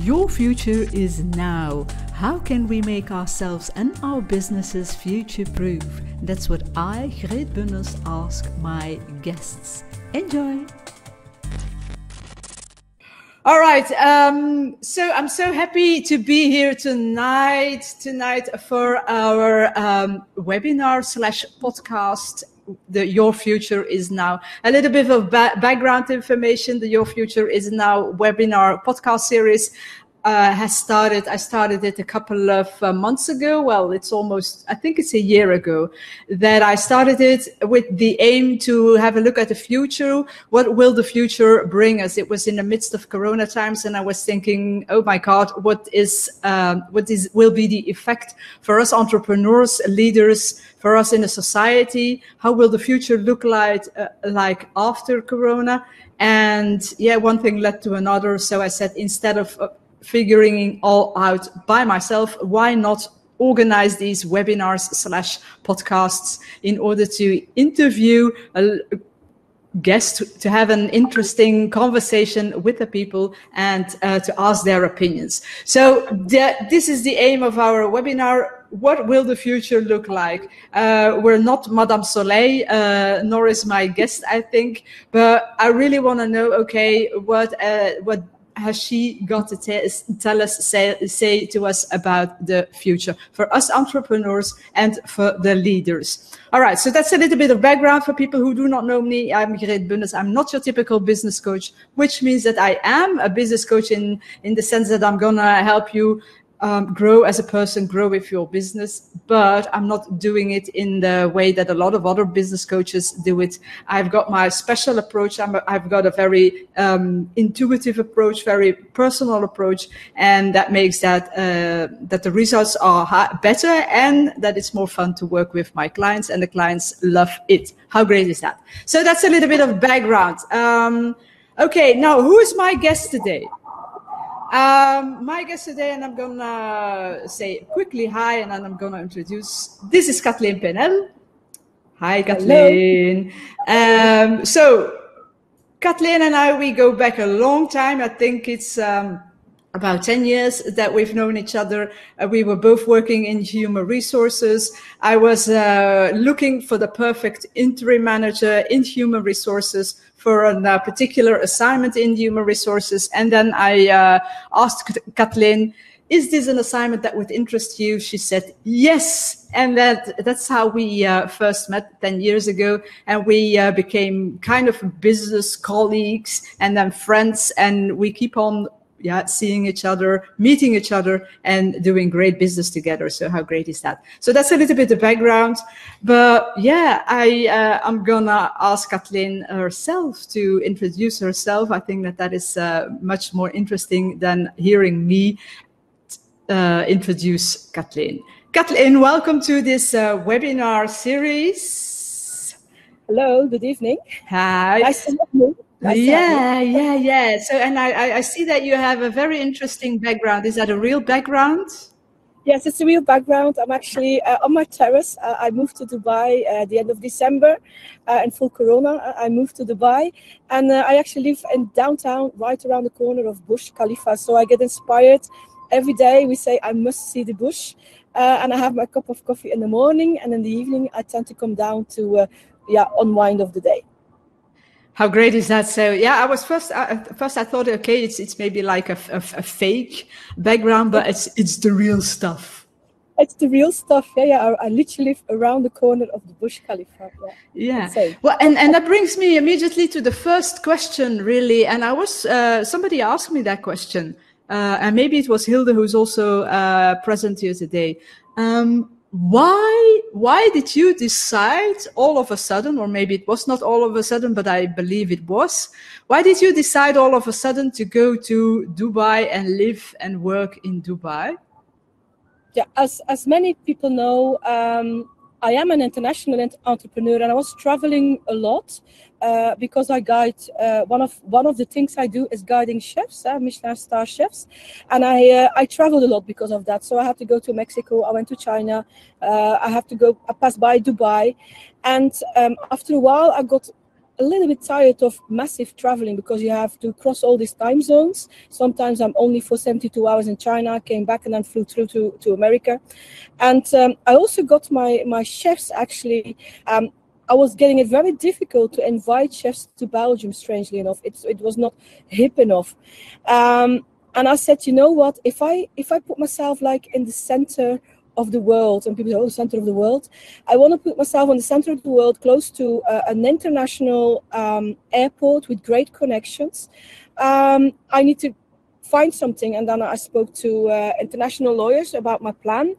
Your future is now. How can we make ourselves and our businesses future-proof? That's what I, Greet Bunners, ask my guests. Enjoy! All right, so I'm so happy to be here tonight for our webinar / podcast. Your Future is Now. A little bit of background information. The Your Future is Now webinar podcast series has started. I started it a couple of months ago. Well, it's almost, I think it's a year ago that I started it with the aim to have a look at the future. What will the future bring us? It was in the midst of Corona times, and I was thinking, oh my God, what will be the effect for us entrepreneurs, leaders, for us in a society? How will the future look like after Corona? And yeah, one thing led to another. So I said, instead of figuring it all out by myself, why not organize these webinars / podcasts in order to interview a guest, to have an interesting conversation with the people and to ask their opinions. So this is the aim of our webinar. What will the future look like? We're not Madame Soleil, nor is my guest, I think, but I really want to know, okay, what has she got to tell us, say to us about the future for us entrepreneurs and for the leaders. All right, so that's a little bit of background for people who do not know me. I'm Greet Bunners. I'm not your typical business coach, which means that I am a business coach in the sense that I'm gonna help you grow as a person, grow with your business, but I'm not doing it in the way that a lot of other business coaches do it. I've got my special approach. I've got a very intuitive approach, very personal approach, and that makes that the results are better and that it's more fun to work with my clients, and the clients love it. How great is that? So that's a little bit of background. Okay, now who is my guest today? My guest today, and I'm gonna say quickly hi, and then I'm gonna introduce. This is Katleen Penel. Hi, Katleen. So Katleen and I, we go back a long time. I think it's about 10 years that we've known each other. We were both working in human resources. I was looking for the perfect interim manager in human resources for a particular assignment in human resources. And then I asked Katleen, is this an assignment that would interest you? She said, yes. And that's how we first met 10 years ago. And we became kind of business colleagues and then friends. And we keep on seeing each other, meeting each other, and doing great business together. So how great is that? So that's a little bit of background. But yeah, I'm gonna ask Katleen herself to introduce herself. I think that is much more interesting than hearing me introduce Katleen. Katleen, welcome to this webinar series. Hello, good evening. Hi. Nice to meet you. Yeah. So, and I see that you have a very interesting background. Is that a real background? Yes, it's a real background. I'm actually on my terrace. I moved to Dubai at the end of December in full Corona. I moved to Dubai, and I actually live in downtown, right around the corner of Burj Khalifa. So I get inspired every day. We say I must see the Burj, and I have my cup of coffee in the morning, and in the evening I tend to come down to unwind of the day. How great is that? So yeah, I was first I thought, okay, it's maybe like a fake background, but it's the real stuff. It's the real stuff. Yeah. I literally live around the corner of the Burj Khalifa. Yeah. Well, and that brings me immediately to the first question, really. And I was somebody asked me that question, and maybe it was Hilde who's also present here today. Why did you decide all of a sudden, or maybe it was not all of a sudden, but I believe it was. Why did you decide all of a sudden to go to Dubai and live and work in Dubai? Yeah, as many people know, I am an international entrepreneur, and I was traveling a lot because I guide. One of the things I do is guiding chefs, Michelin star chefs, and I traveled a lot because of that. So I had to go to Mexico. I went to China. I passed by Dubai, and after a while, I got a little bit tired of massive traveling because you have to cross all these time zones. Sometimes I'm only for 72 hours in China, came back and then flew through to America. And I also got my chefs actually. I was getting it very difficult to invite chefs to Belgium, strangely enough. It was not hip enough. And I said, you know what, if I put myself like in the center of the world, and people say, oh, center of the world, I want to put myself on the center of the world, close to an international airport with great connections. I need to find something. And then I spoke to international lawyers about my plan.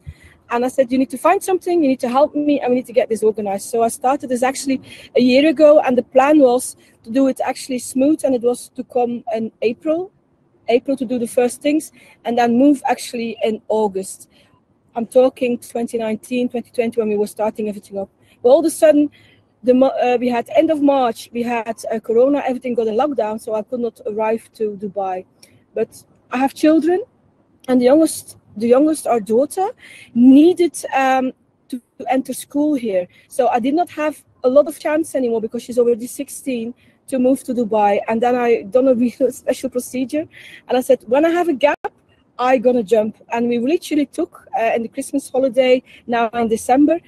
And I said, you need to find something, you need to help me, and we need to get this organized. So I started this actually a year ago, and the plan was to do it actually smooth, and it was to come in April to do the first things, and then move actually in August. I'm talking 2019, 2020, when we were starting everything up. But all of a sudden, we had end of March, we had Corona, everything got in lockdown, so I could not arrive to Dubai. But I have children, and the youngest, our daughter, needed to enter school here. So I did not have a lot of chance anymore because she's already 16 to move to Dubai. And then I done a real special procedure. And I said, when I have a gap, I'm gonna jump. And we literally took in the Christmas holiday, now in December,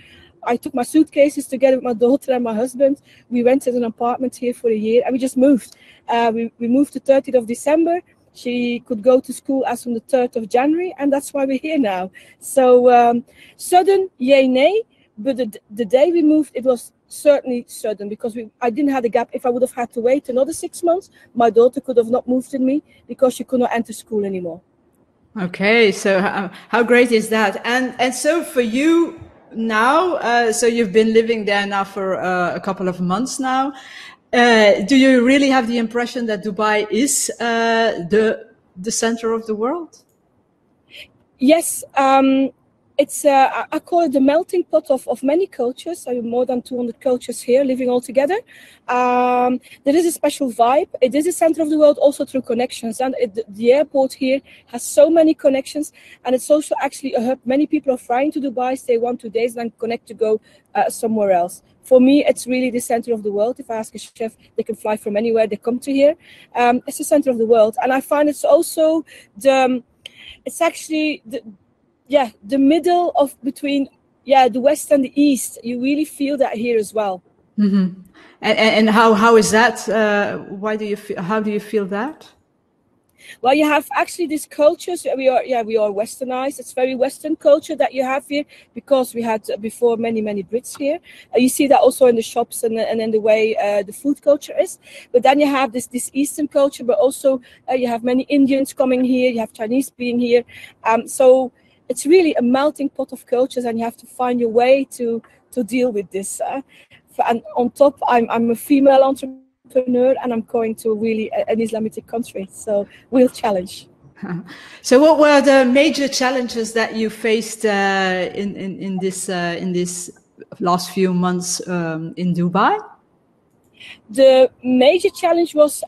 I took my suitcases together with my daughter and my husband. We rented an apartment here for a year and we just moved. We moved the 30th of December. She could go to school as from the 3rd of January, and that's why we're here now. So sudden, yay, nay, but the day we moved, it was certainly sudden because I didn't have a gap. If I would have had to wait another 6 months, my daughter could have not moved with me because she could not enter school anymore. Okay, so how great is that? And so for you now, so you've been living there now for a couple of months now. Do you really have the impression that Dubai is the center of the world? Yes, it's I call it the melting pot of many cultures. I have more than 200 cultures here living all together. There is a special vibe. It is the center of the world also through connections, and the airport here has so many connections, and it's also actually a hub. Many people are flying to Dubai, stay 1-2 days, then connect to go somewhere else. For me, it's really the center of the world. If I ask a chef, they can fly from anywhere, they come to here. It's the center of the world. And I find it's also it's actually the middle of between, the West and the East. You really feel that here as well. Mm-hmm. And how is that? How do you feel that? Well, you have actually these cultures. We are westernized. It's very Western culture that you have here because we had before many Brits here. You see that also in the shops and in the way the food culture is. But then you have this Eastern culture, but also you have many Indians coming here. You have Chinese being here. So it's really a melting pot of cultures, and you have to find your way to deal with this. And on top, I'm a female entrepreneur, and I'm going to really an Islamic country, so we'll challenge. So what were the major challenges that you faced in this last few months in Dubai? The major challenge was,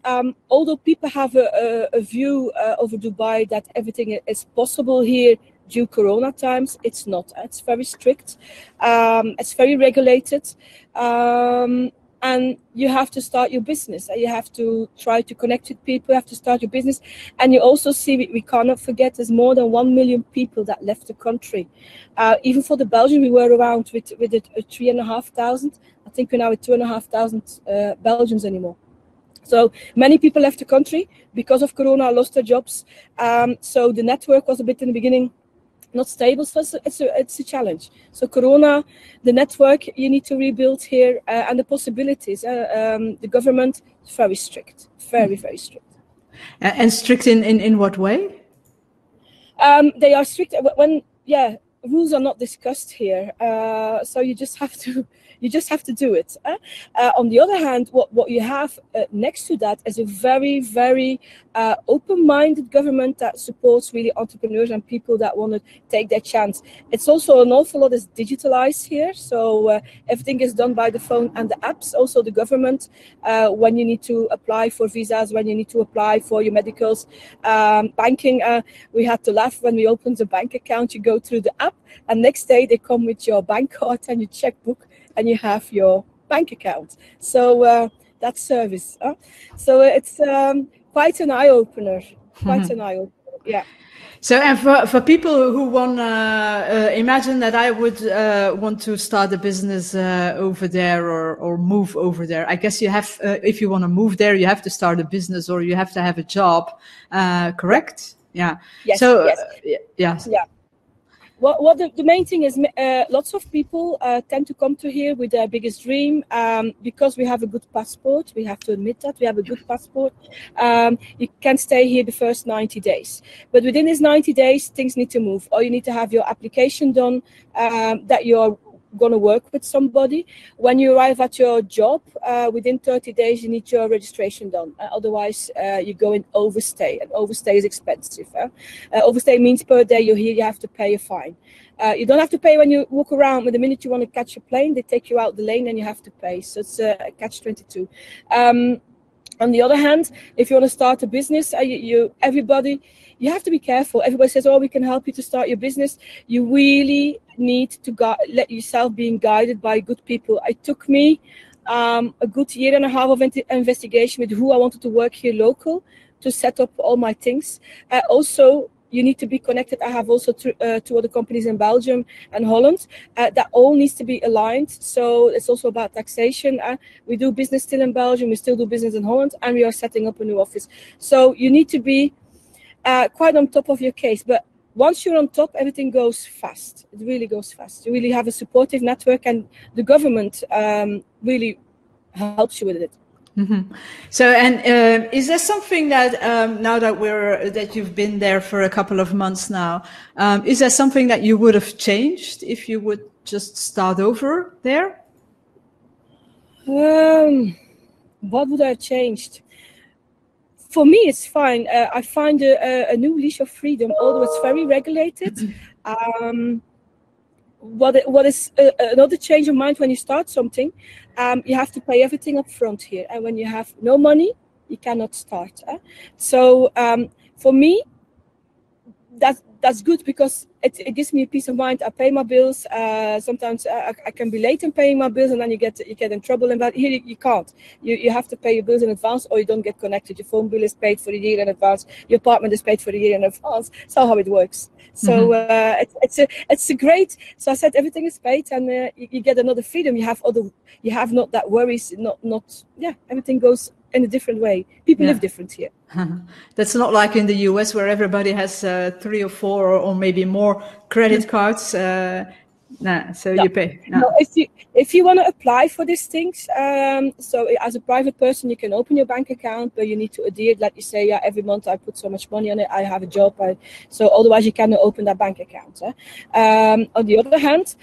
although people have a view over Dubai that everything is possible here due Corona times, it's not. It's very strict. It's very regulated. And you have to start your business. You have to try to connect with people. You have to start your business. And you also see, we cannot forget, there's more than 1 million people that left the country. Even for the Belgians, we were around with 3,500. I think we're now at 2,500 Belgians anymore. So many people left the country because of Corona, lost their jobs. So the network was a bit in the beginning not stable, so it's a challenge. So Corona, the network you need to rebuild here, and the possibilities. The government is very strict, very strict. And strict in what way? They are strict when rules are not discussed here. So you just have to do it. On the other hand, what you have next to that is a very open-minded government that supports really entrepreneurs and people that want to take their chance. It's also an awful lot is digitalized here, so everything is done by the phone and the apps. Also the government, when you need to apply for visas, when you need to apply for your medicals, banking, we had to laugh when we opened a bank account. You go through the app, and next day they come with your bank card and your checkbook, and you have your bank account. So that service. So it's quite an eye opener. Quite an eye opener. Yeah. So, and for people who want to imagine that I would want to start a business over there or move over there, I guess you have, if you want to move there, you have to start a business or you have to have a job, correct? Yeah. Yes. So, yes. Yes. Yeah. What the main thing is, lots of people tend to come to here with their biggest dream because we have a good passport. We have to admit that we have a good passport. You can stay here the first 90 days. But within these 90 days, things need to move. Or you need to have your application done that you're going to work with somebody. When you arrive at your job, within 30 days, you need your registration done. Otherwise, you go in overstay, and overstay is expensive. Overstay means per day you're here, you have to pay a fine. You don't have to pay when you walk around, but the minute you want to catch a plane, they take you out the lane and you have to pay. So it's a catch-22. On the other hand, if you want to start a business, you have to be careful. Everybody says, oh, we can help you to start your business. You really need to let yourself being guided by good people. It took me a good year and a half of investigation with who I wanted to work here local to set up all my things. Also, you need to be connected. I have also two other companies in Belgium and Holland. That all needs to be aligned. So it's also about taxation. We do business still in Belgium. We still do business in Holland. And we are setting up a new office. So you need to be quite on top of your case. But once you're on top, everything goes fast. It really goes fast. You really have a supportive network. And the government really helps you with it. Mm-hmm. So, and is there something that now that you've been there for a couple of months now, is there something that you would have changed if you would just start over there? What would I have changed? For me, it's fine. I find a new leash of freedom, although it's very regulated. What is another change of mind when you start something, you have to pay everything up front here. And when you have no money, you cannot start. So for me, that's good because it gives me a peace of mind. I pay my bills. Sometimes I can be late in paying my bills, and then you get in trouble. And that here you can't. You have to pay your bills in advance, or you don't get connected. Your phone bill is paid for a year in advance. Your apartment is paid for a year in advance. That's how it works. So it's a great. So I said everything is paid, and you get another freedom. You have not that worries. Everything goes in a different way. People live different here. That's not like in the US where everybody has 3 or 4 or maybe more credit cards. You pay. No, if you want to apply for these things, so as a private person, you can open your bank account, but you need to adhere. Like you say, every month I put so much money on it. I have a job, so otherwise you cannot open that bank account. On the other hand,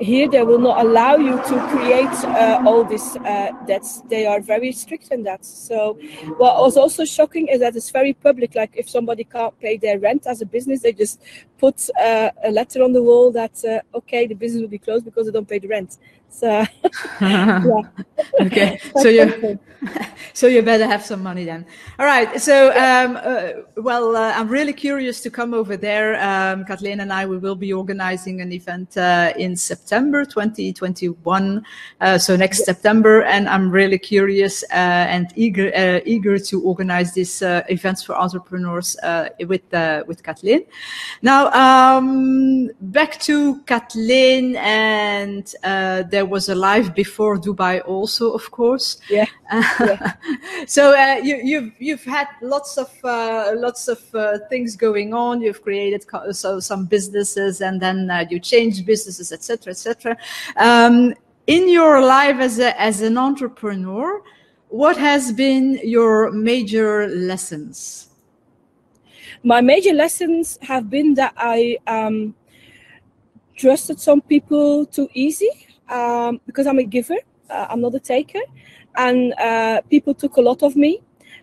here they will not allow you to create all this debts. They are very strict in that. So what was also shocking is that it's very public. Like if somebody can't pay their rent as a business, they just put a letter on the wall that okay, the business will be closed because they don't pay the rent. So okay, so you better have some money then. All right, so I'm really curious to come over there. Katleen and we will be organizing an event in September 2021, so next September, and I'm really curious and eager to organize these events for entrepreneurs with Katleen. Now back to Katleen, and there was a live before Dubai also, of course. So you've had lots of things going on. You've created some businesses, and then you changed businesses, etc., etc. In your life as an entrepreneur, what has been your major lessons? My major lessons have been that I trusted some people too easy. Because I'm a giver, I'm not a taker, and people took a lot of me,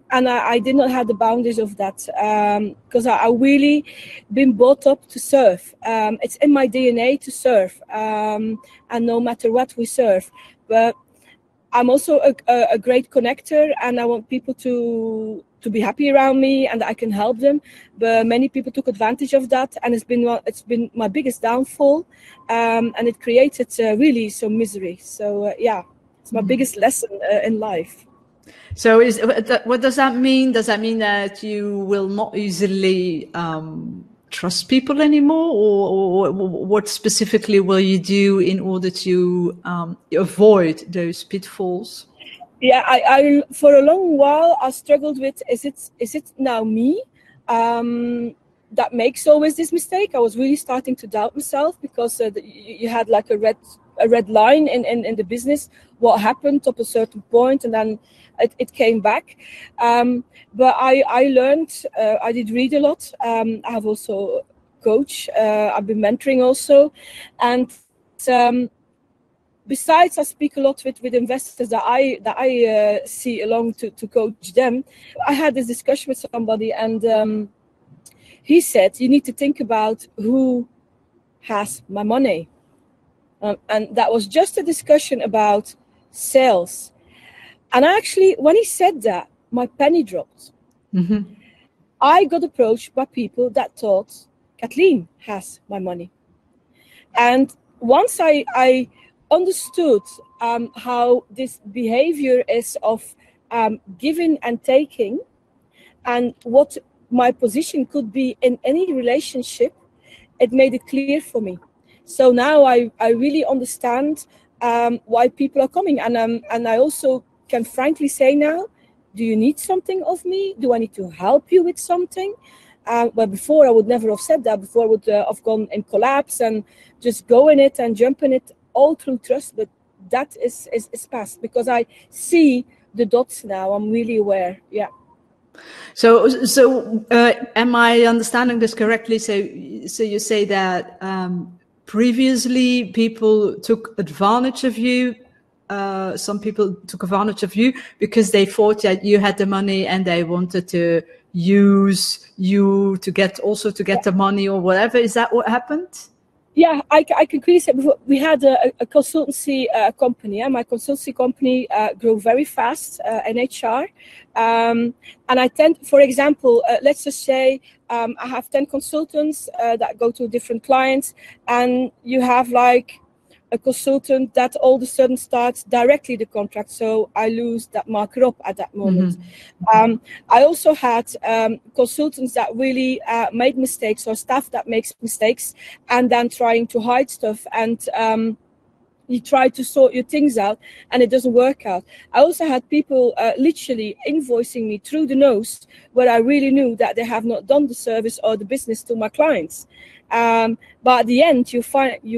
and I did not have the boundaries of that because I really been brought up to serve. It's in my DNA to serve, and no matter what, we serve. But I'm also a great connector, and I want people to be happy around me, and I can help them. But many people took advantage of that, and it's been my biggest downfall, and it created really some misery. So it's my biggest lesson in life. So what does that mean? Does that mean that you will not easily trust people anymore, or what specifically will you do in order to avoid those pitfalls? Yeah, I for a long while I struggled with, is it now me that makes always this mistake? I was really starting to doubt myself, because you had like a red line in the business, what happened up a certain point, and then it came back. But I learned, I did read a lot. I have also coach, I've been mentoring also, and besides I speak a lot with investors that I see along to coach them. I had this discussion with somebody, and he said, you need to think about who has my money. And that was just a discussion about sales. And actually, when he said that, my penny dropped. Mm-hmm. I got approached by people that thought Katleen has my money. And once I understood how this behavior is of giving and taking, and what my position could be in any relationship, it made it clear for me. So now I really understand why people are coming, and I also can frankly say now, do you need something of me? Do I need to help you with something? But before I would never have said that. Before I would have gone in collapse and just go in it and jump in it, all through trust. But that is past, because I see the dots now. I'm really aware. Yeah. So am I understanding this correctly? So you say that previously people took advantage of you. Some people took advantage of you because they thought that you had the money and they wanted to use you to get the money or whatever. Is that what happened? Yeah, I can clearly say before, we had a consultancy company. My consultancy company grew very fast in HR. And I tend, for example, let's just say I have 10 consultants that go to different clients, and you have like a consultant that all of a sudden starts directly the contract, so I lose that marker up at that moment. Mm-hmm. I also had consultants that really made mistakes, or staff that makes mistakes and then trying to hide stuff, and you try to sort your things out and it doesn't work out. I also had people literally invoicing me through the nose, where I really knew that they have not done the service or the business to my clients. But at the end, you're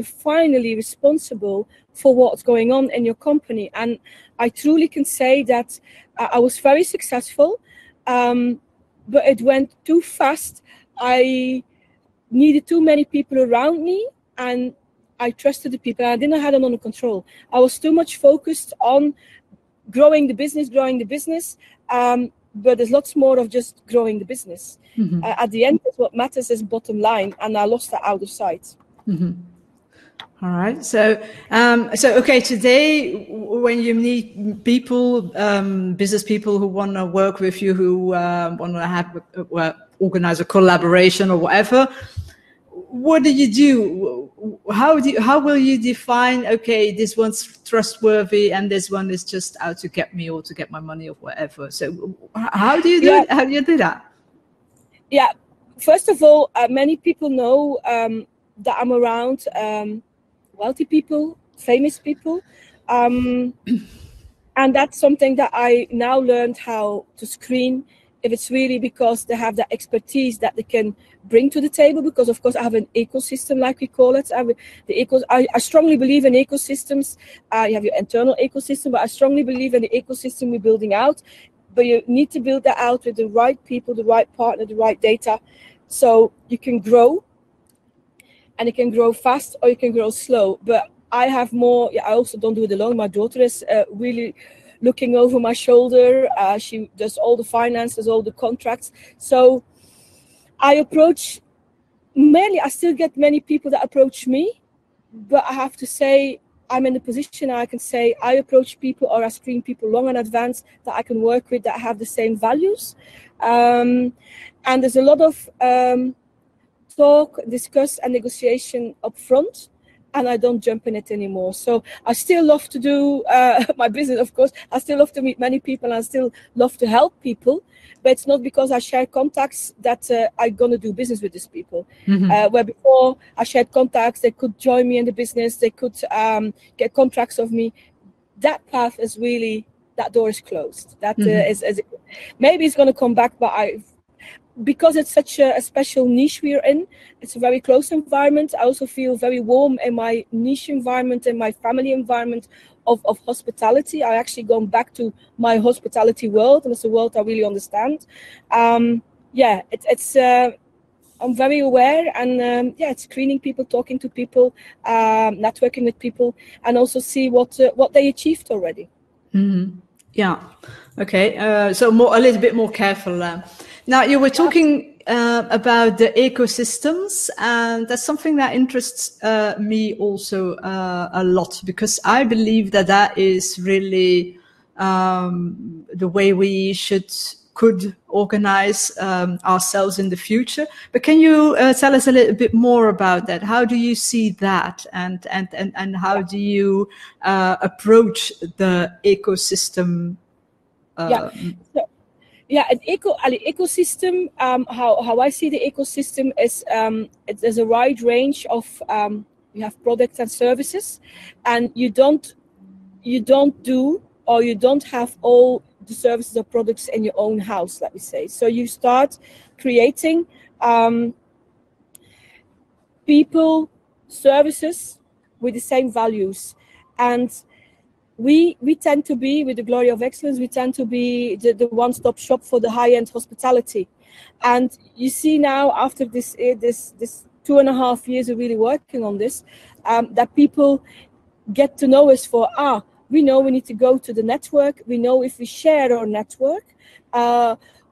finally responsible for what's going on in your company. And I truly can say that I was very successful, but it went too fast. I needed too many people around me, and I trusted the people. I didn't have it under control. I was too much focused on growing the business. But there's lots more of just growing the business. Mm-hmm. At the end, what matters is bottom line, and I lost that out of sight. Mm-hmm. All right. So okay. Today, when you meet people, business people who want to work with you, who want to have organize a collaboration or whatever, what do you do? How will you define? Okay, this one's trustworthy, and this one is just out to get me or to get my money or whatever. So, how do you do it? How do you do that? Yeah. First of all, many people know that I'm around wealthy people, famous people, and that's something that I now learned how to screen. If it's really because they have that expertise that they can bring to the table, because of course I have an ecosystem, like we call it. I strongly believe in ecosystems. You have your internal ecosystem, but I strongly believe in the ecosystem we're building out. But you need to build that out with the right people, the right partner, the right data, so you can grow. And you can grow fast or you can grow slow. But I have more. I also don't do it alone. My daughter is really looking over my shoulder. She does all the finances, all the contracts. So I approach mainly, I still get many people that approach me, but I have to say I'm in the position I can say I approach people, or I screen people long in advance that I can work with, that have the same values. And there's a lot of talk, discuss, and negotiation up front. and I don't jump in it anymore. So I still love to do my business, of course. I still love to meet many people, and I still love to help people. But it's not because I share contacts that I'm going to do business with these people. Where before I shared contacts, they could join me in the business, they could get contracts of me. That path is really, that door is closed. That is maybe it's going to come back, but because it's such a special niche we're in, it's a very close environment. I also feel very warm in my niche environment, in my family environment of hospitality. I actually gone back to my hospitality world, and it's a world I really understand. Yeah, it's I'm very aware, and yeah, it's screening people, talking to people, networking with people, and also see what they achieved already. Yeah. Okay. So a little bit more careful. Now you were talking about the ecosystems, and that's something that interests me also a lot, because I believe that is really the way we could organize ourselves in the future. But can you tell us a little bit more about that? How do you see that, and how do you approach the ecosystem? Yeah, an ecosystem. How I see the ecosystem is there's a wide range of you have products and services, and you don't do, or you don't have all the services or products in your own house, let me say. So you start creating people, services with the same values, and we tend to be, with the Glory of Excellence, we tend to be the one-stop shop for the high-end hospitality. And you see now, after this 2.5 years of really working on this, that people get to know us for, we know we need to go to the network. We know if we share our network,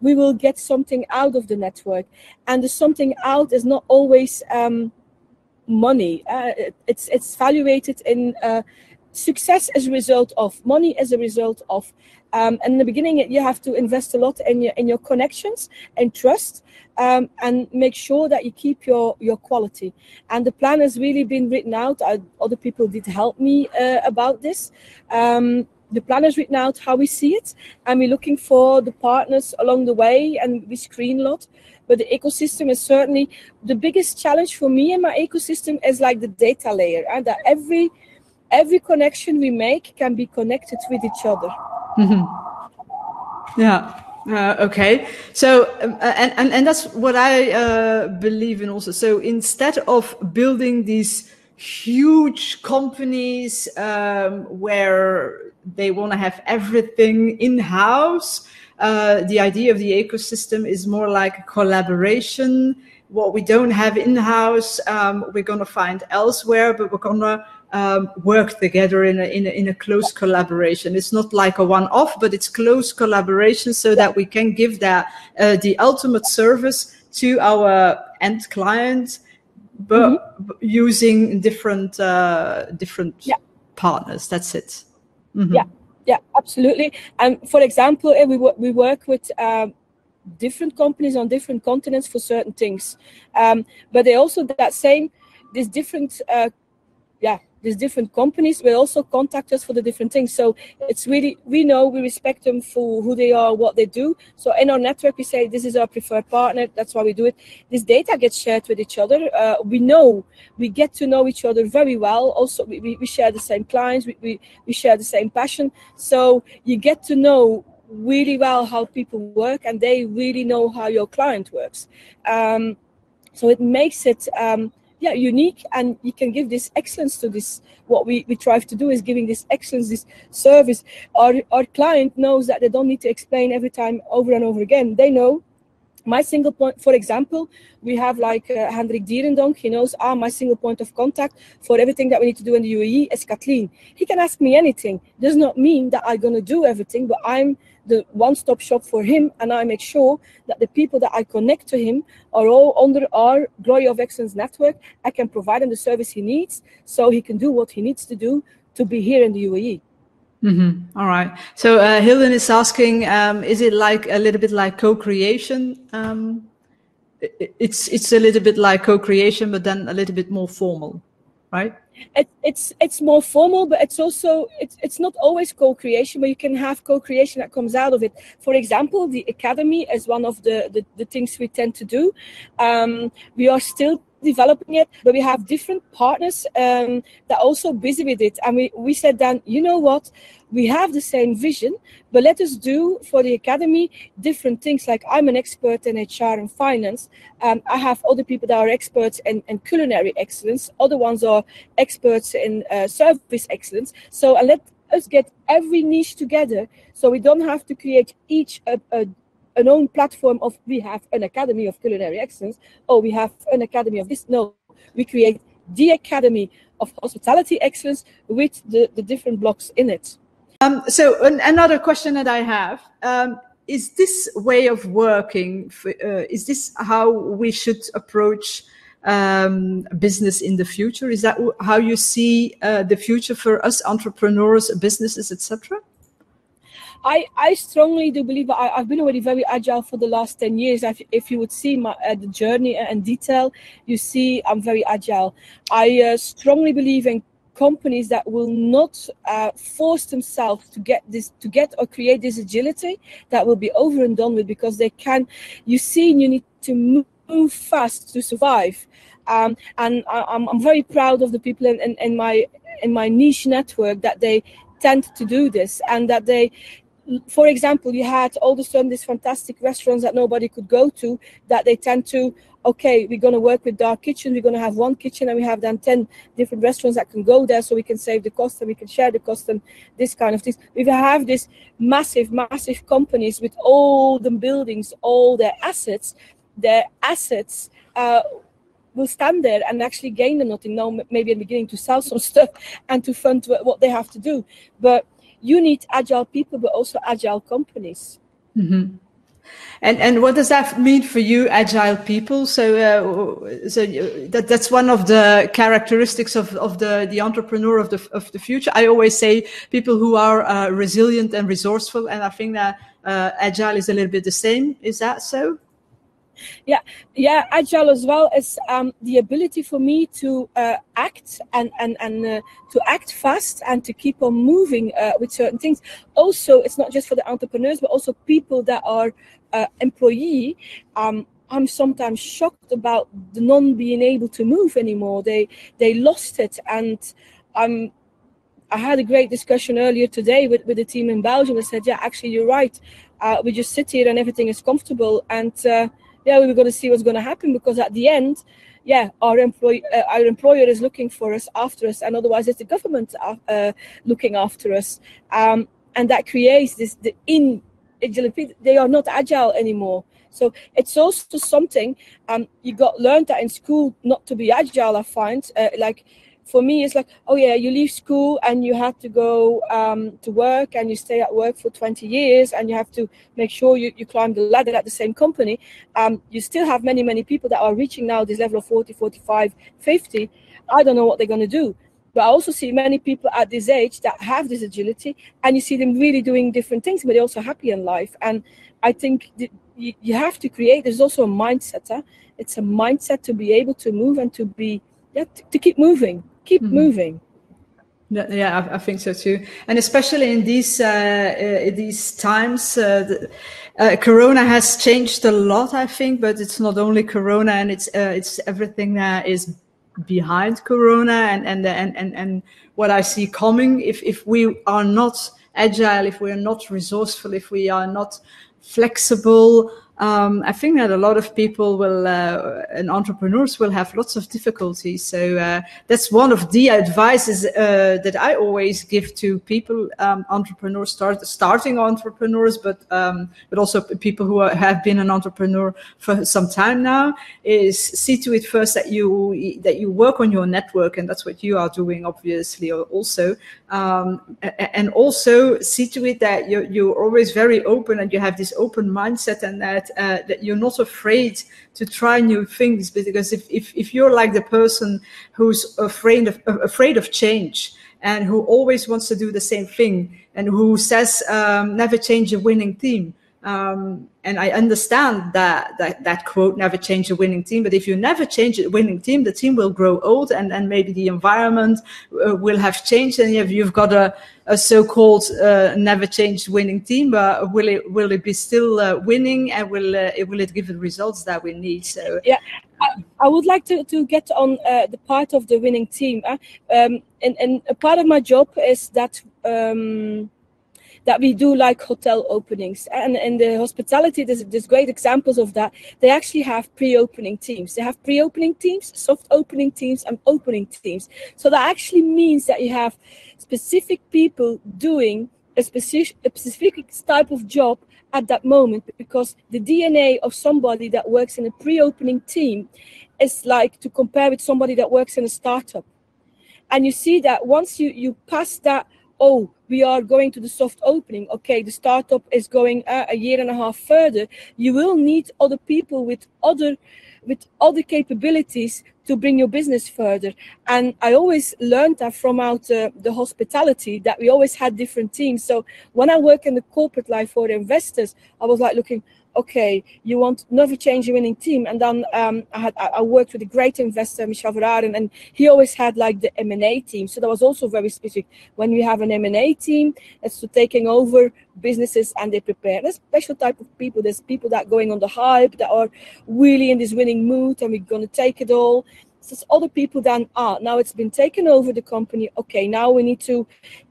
we will get something out of the network. And the something out is not always money. It's valuated in success as a result of money, as a result of and in the beginning you have to invest a lot in your connections and trust, and make sure that you keep your quality. And the plan has really been written out. Other people did help me about this. The plan is written out how we see it, and we're looking for the partners along the way, and we screen a lot. But the ecosystem is certainly the biggest challenge for me in my ecosystem, is like the data layer, and that every connection we make can be connected with each other. Yeah. Okay. So, and that's what I believe in also. So instead of building these huge companies where they want to have everything in-house, the idea of the ecosystem is more like a collaboration. What we don't have in-house, we're going to find elsewhere, but we're going to work together in a close collaboration. It's not like a one-off, but it's close collaboration, so that we can give that the ultimate service to our end client, but using different partners. That's it. Yeah, absolutely. And for example, we work with different companies on different continents for certain things, but they also these different companies will also contact us for the different things. So it's really, we respect them for who they are, what they do. So in our network, we say, this is our preferred partner. That's why we do it. This data gets shared with each other. We get to know each other very well. Also, we share the same clients. We share the same passion. So you get to know really well how people work, and they really know how your client works. So it makes it unique, and you can give this excellence to this. What we try to do is giving this excellence, this service. Our client knows that they don't need to explain every time over and over again. They know my single point. For example, we have like Hendrik Dierendonk. He knows my single point of contact for everything that we need to do in the UAE is Katleen. He can ask me anything. Does not mean that I'm going to do everything, but I'm the one-stop shop for him, and I make sure that the people that I connect to him are all under our Glory of Excellence network. I can provide him the service he needs, so he can do what he needs to do to be here in the UAE. All right. So Hilden is asking, is it like a little bit like co-creation? It's a little bit like co-creation, but then a little bit more formal, right? It's more formal, but it's also it's not always co-creation, but you can have co-creation that comes out of it. For example, the academy is one of the things we tend to do. We are still developing it, but we have different partners that are also busy with it. And we said then, you know what, we have the same vision, but let us do for the academy different things. Like I'm an expert in HR and finance. I have other people that are experts in culinary excellence. Other ones are experts in service excellence. So let us get every niche together, so we don't have to create each an own platform of we have an academy of culinary excellence, or we have an academy of this. No, we create the academy of hospitality excellence with the different blocks in it. So another question that I have, is this way of working, is this how we should approach business in the future? Is that how you see the future for us entrepreneurs, businesses, etc.? I strongly do believe I've been already very agile for the last 10 years. If you would see my the journey in detail, you see I'm very agile. I strongly believe in companies that will not force themselves to get or create this agility that will be over and done with, because they can. You need to move fast to survive. And I'm very proud of the people in my niche network that they tend to do this, and that they. For example, you had all of a sudden these fantastic restaurants that nobody could go to, that they tend to, okay, we're going to work with dark kitchen, we're going to have one kitchen, and we have then 10 different restaurants that can go there, so we can save the cost and we can share the cost and this kind of things. We have this massive companies with all the buildings, all their assets will stand there and actually gain nothing. Now maybe in the beginning to sell some stuff and to fund what they have to do. But you need agile people, but also agile companies. Mm-hmm. And what does that mean for you, agile people? So that's one of the characteristics of the entrepreneur of the future. I always say people who are resilient and resourceful, and I think that agile is a little bit the same. Is that so? Yeah, agile as well is the ability for me to act and to act fast and to keep on moving with certain things. Also, it's not just for the entrepreneurs, but also people that are employee. I'm sometimes shocked about the non being able to move anymore. They lost it, and I had a great discussion earlier today with the team in Belgium. I said, yeah, actually, you're right. We just sit here and everything is comfortable, and yeah, we're going to see what's going to happen, because at the end, yeah, our employer is looking for us, after us, and otherwise it's the government looking after us, and that creates the inagility. They are not agile anymore. So it's also something you got learned that in school not to be agile. I find like. For me, it's like, oh yeah, you leave school and you have to go to work, and you stay at work for 20 years, and you have to make sure you climb the ladder at the same company. You still have many people that are reaching now this level of 40, 45, 50. I don't know what they're going to do. But I also see many people at this age that have this agility, and you see them really doing different things, but they're also happy in life. And I think you have to create, there's also a mindset. It's a mindset to be able to move and to be, to keep moving. Keep moving. Yeah, I think so too. And especially in these times, Corona has changed a lot, I think. But it's not only Corona, and it's everything that is behind Corona, and what I see coming. If we are not agile, if we are not resourceful, if we are not flexible, I think that a lot of people will, and entrepreneurs will have lots of difficulties. So that's one of the advices that I always give to people, entrepreneurs, starting entrepreneurs, but also people who have been an entrepreneur for some time now, is see to it first that you work on your network, and that's what you are doing, obviously, also, and also see to it that you're always very open, and you have this open mindset, and that you're not afraid to try new things, because if you're like the person who's afraid of change, and who always wants to do the same thing, and who says never change a winning team, And I understand that quote, never change a winning team. But if you never change a winning team, the team will grow old, and maybe the environment will have changed. And you've got a so-called never change winning team, but will it be still winning, and will it give the results that we need? So yeah, I would like to get on the part of the winning team. And a part of my job is that that we do like hotel openings, and in the hospitality there's great examples of that. They actually have pre-opening teams. They have pre-opening teams, soft opening teams, and opening teams. So that actually means that you have specific people doing a specific type of job at that moment, because the DNA of somebody that works in a pre-opening team is like to compare with somebody that works in a startup. And you see that once you pass that, oh, we are going to the soft opening, okay, the startup is going a year and a half further, you will need other people with other capabilities to bring your business further. And I always learned that from out the hospitality, that we always had different teams. So when I work in the corporate life for investors, I was like looking, okay, you want never change a winning team. And then I worked with a great investor, Michel Verharen, and he always had like the M&A team. So that was also very specific. When we have an M&A team, it's to taking over businesses and they prepare. There's special type of people. There's people that are going on the hype, that are really in this winning mood, and we're going to take it all. So there's other people then, now it's been taken over the company. Okay, now we need to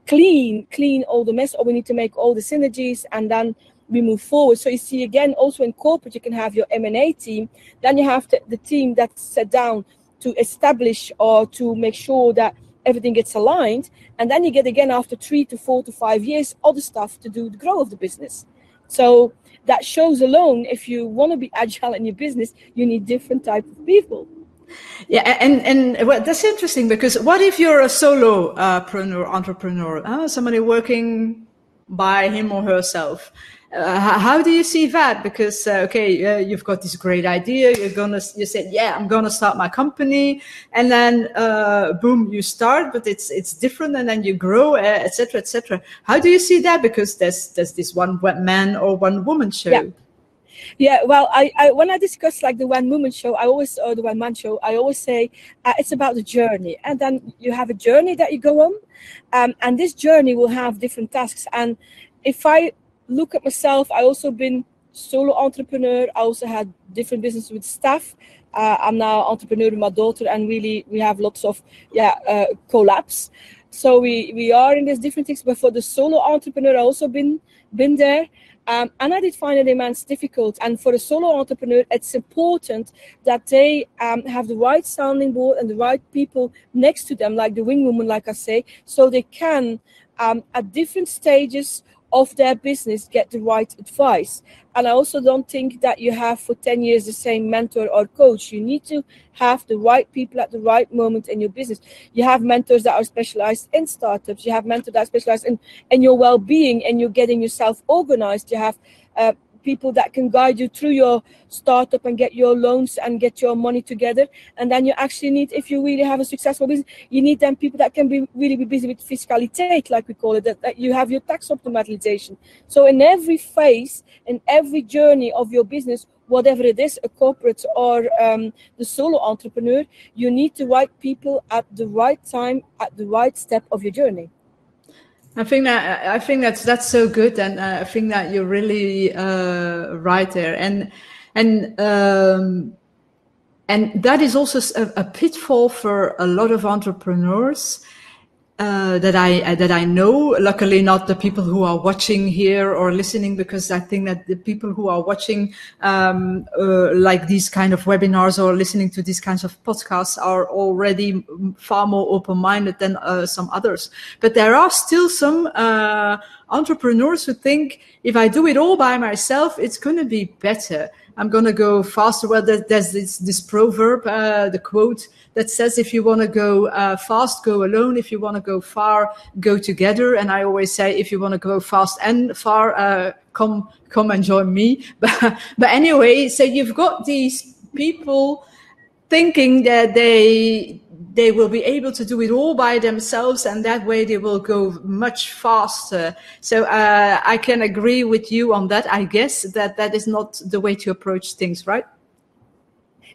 clean all the mess, or we need to make all the synergies, and then we move forward. So you see, again, also in corporate, you can have your M&A team. Then you have the team that's set down to establish or to make sure that everything gets aligned. And then you get, again, after 3 to 4 to 5 years, other stuff to do the growth of the business. So that shows alone, if you want to be agile in your business, you need different type of people. Yeah, and well, that's interesting, because what if you're a solo entrepreneur, somebody working by him or herself? How do you see that? Because you've got this great idea. You said, yeah, I'm gonna start my company, and then boom, you start, but it's different, and then you grow, etc., etc. How do you see that? Because there's this one man or one woman show. Yeah, well, I when I discuss like the one woman show, or the one man show, I always say it's about the journey, and then you have a journey that you go on, and this journey will have different tasks. And if I look at myself, I also been solo entrepreneur. I also had different business with staff. I'm now entrepreneur with my daughter, and really we have lots of collabs. So we are in these different things. But for the solo entrepreneur, I also been there. And I did find it immense difficult. And for a solo entrepreneur, it's important that they have the right sounding board and the right people next to them, like the wing woman, like I say, so they can, at different stages of their business, get the right advice. And I also don't think that you have for 10 years the same mentor or coach. You need to have the right people at the right moment in your business. You have mentors that are specialized in startups. You have mentors that are specialized in your well-being, and you're getting yourself organized. You have people that can guide you through your startup and get your loans and get your money together. And then you actually need, if you really have a successful business, you need then people that can really be busy with fiscality, like we call it, that you have your tax optimization. So in every phase, in every journey of your business, whatever it is, a corporate or the solo entrepreneur, you need the right people at the right time, at the right step of your journey. I think that's so good, and I think that you're really right there, and that is also a pitfall for a lot of entrepreneurs that I know. Luckily, not the people who are watching here or listening, because I think that the people who are watching like these kind of webinars or listening to these kinds of podcasts are already far more open-minded than some others. But there are still some entrepreneurs who think, if I do it all by myself, it's going to be better. I'm going to go faster. Well, there's this proverb, the quote that says, if you want to go fast, go alone. If you want to go far, go together. And I always say, if you want to go fast and far, come and join me. But anyway, so you've got these people thinking that they they will be able to do it all by themselves, and that way they will go much faster. So I can agree with you on that. I guess that is not the way to approach things, right?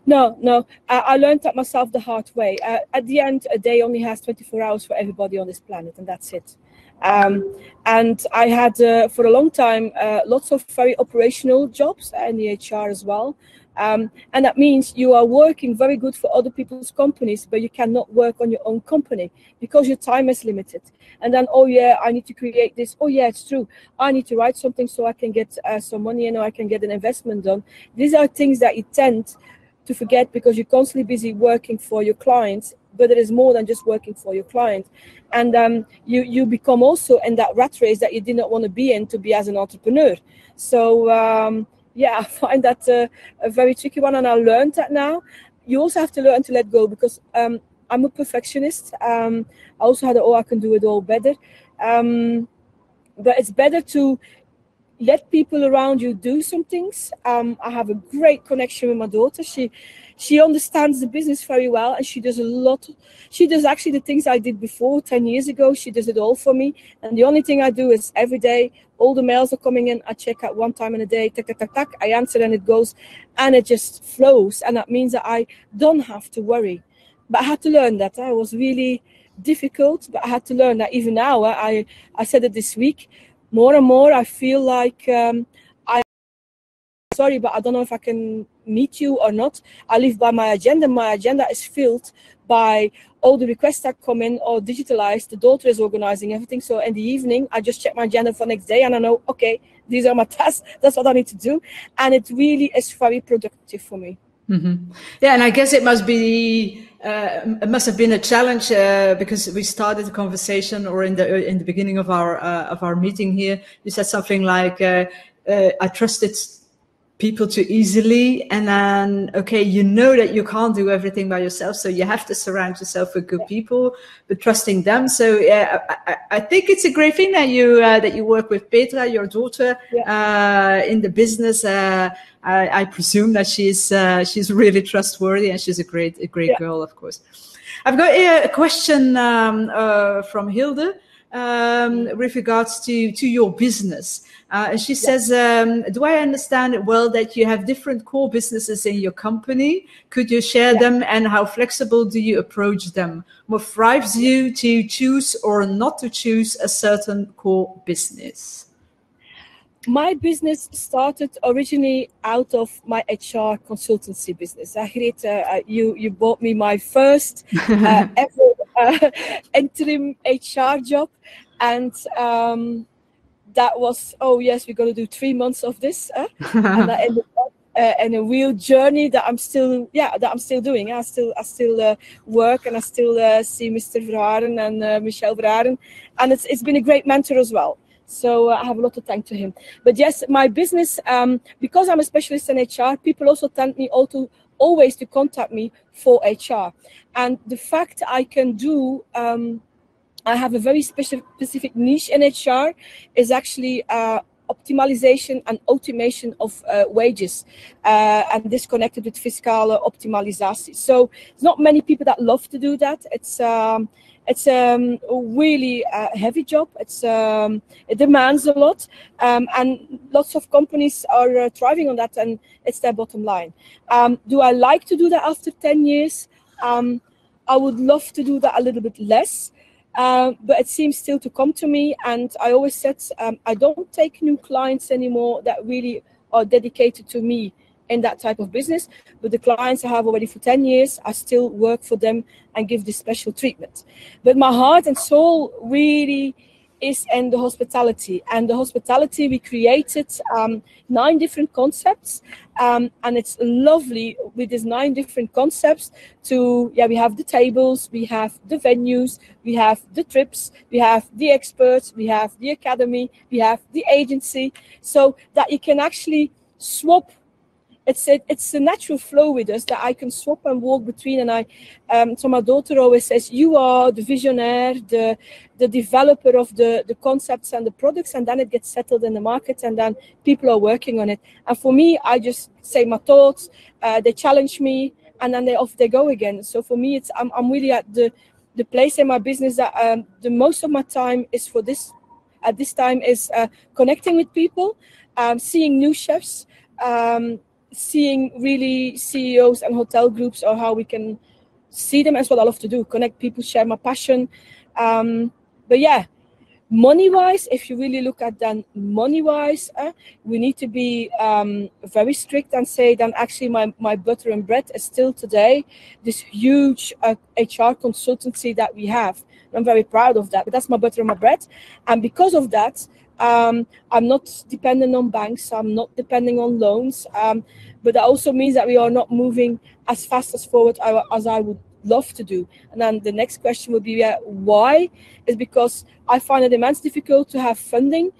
No, I learned that myself the hard way. At the end, a day only has 24 hours for everybody on this planet, and that's it. And I had, for a long time, lots of very operational jobs in the HR as well. And that means you are working very good for other people's companies, but you cannot work on your own company because your time is limited. And then, oh yeah, I need to create this. Oh yeah, it's true. I need to write something so I can get some money and I can get an investment done. These are things that you tend to forget because you're constantly busy working for your clients, but it is more than just working for your client. And you become also in that rat race that you did not want to be in, to be as an entrepreneur. So yeah, I find that a very tricky one, and I learned that now. You also have to learn to let go, because I'm a perfectionist. I also had I can do it all better. But it's better to let people around you do some things. I have a great connection with my daughter. She understands the business very well, and she does a lot. She does actually the things I did before 10 years ago. She does it all for me. And the only thing I do is every day, all the mails are coming in. I check out one time in a day, tack, tack, tack, tack. I answer and it goes, and it just flows. And that means that I don't have to worry. But I had to learn that. It was really difficult, but I had to learn that. Even now, I said it this week, more and more I feel like sorry, but I don't know if I can meet you or not. I live by my agenda. My agenda is filled by all the requests that come in or digitalized. The daughter is organizing everything. So in the evening, I just check my agenda for next day, and I know, okay, these are my tasks. That's what I need to do. And it really is very productive for me. Mm-hmm. Yeah, and I guess it must be it must have been a challenge because we started the conversation, or in the beginning of our meeting here, you said something like, "I trusted people too easily," and then okay, you know that you can't do everything by yourself, so you have to surround yourself with good people, but trusting them. So yeah, I think it's a great thing that you work with Petra, your daughter, in the business. I presume that she's really trustworthy, and she's a great girl, of course. I've got a question from Hilde with regards to your business. And she says, do I understand it well that you have different core businesses in your company? Could you share them, and how flexible do you approach them? What drives you to choose or not to choose a certain core business? My business started originally out of my HR consultancy business. You bought me my first ever interim HR job, and that was, oh yes, we're going to do 3 months of this, and I ended up in a real journey that I'm still doing. I still work, and I still see Mr. Verharen and Michel Verharen, and it's been a great mentor as well. So I have a lot to thank to him. But yes, my business, because I'm a specialist in HR, people also tend me always to contact me for HR. And the fact I can do, I have a very specific niche in HR, is actually optimization and automation of wages, and this connected with fiscale optimalisatie. So there's not many people that love to do that. It's a really heavy job. It demands a lot, and lots of companies are thriving on that, and it's their bottom line. Do I like to do that after 10 years? I would love to do that a little bit less, but it seems still to come to me. And I always said, I don't take new clients anymore that really are dedicated to me in that type of business, but the clients I have already for 10 years, I still work for them and give this special treatment. But my heart and soul really is in the hospitality, and the hospitality we created 9 different concepts, and it's lovely with these 9 different concepts we have the tables, we have the venues, we have the trips, we have the experts, we have the academy, we have the agency, so that you can actually swap. It's a natural flow with us that I can swap and walk between. And so my daughter always says, you are the visionaire, the developer of the concepts and the products, and then it gets settled in the market, and then people are working on it. And for me, I just say my thoughts, they challenge me, and then off they go again. So for me, I'm really at the place in my business that the most of my time is for this. At this time is connecting with people, seeing new chefs, seeing really CEOs and hotel groups, or how we can see them. As what I love to do, connect people, share my passion. But yeah, money-wise, if you really look at that money-wise, we need to be very strict and say that actually my butter and bread is still today this huge HR consultancy that we have. I'm very proud of that, but that's my butter and my bread. And because of that, I'm not dependent on banks, I'm not depending on loans, but that also means that we are not moving as fast as forward as I would love to do. And then the next question would be why? Is because I find it immense difficult to have funding